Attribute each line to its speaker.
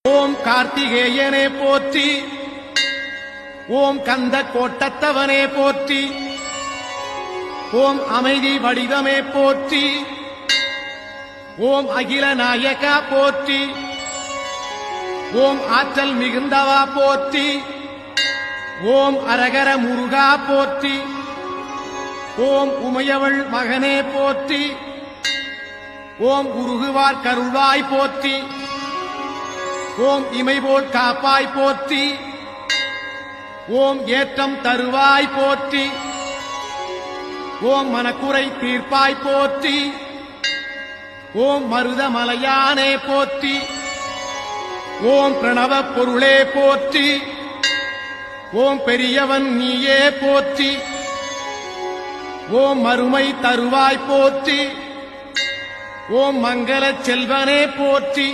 Speaker 1: ஓம் கார்த்திகேயனே போற்றி, ஓம் கந்த கோட்டத்தவனே போற்றி, ஓம் அமைதி வடிவமே போற்றி, ஓம் அகில நாயகா போற்றி, ஓம் ஆற்றல் மிகுந்தவா போற்றி, ஓம் அரகர முருகா போற்றி, ஓம் உமையவள் மகனே போற்றி, ஓம் உருகுவார் கருள்வாய் போற்றி, ஓம் இமைபோல் காப்பாய் போற்றி, ஓம் ஏற்றம் தருவாய் போற்றி, ஓம் மனக்குறை தீர்ப்பாய் போற்றி, ஓம் மருதமலையானே போற்றி, ஓம் பிரணவ பொருளே போற்றி, ஓம் பெரியவன் நீயே போற்றி, ஓம் மறுமை தருவாய் போற்றி, ஓம் மங்கள செல்வனே போற்றி.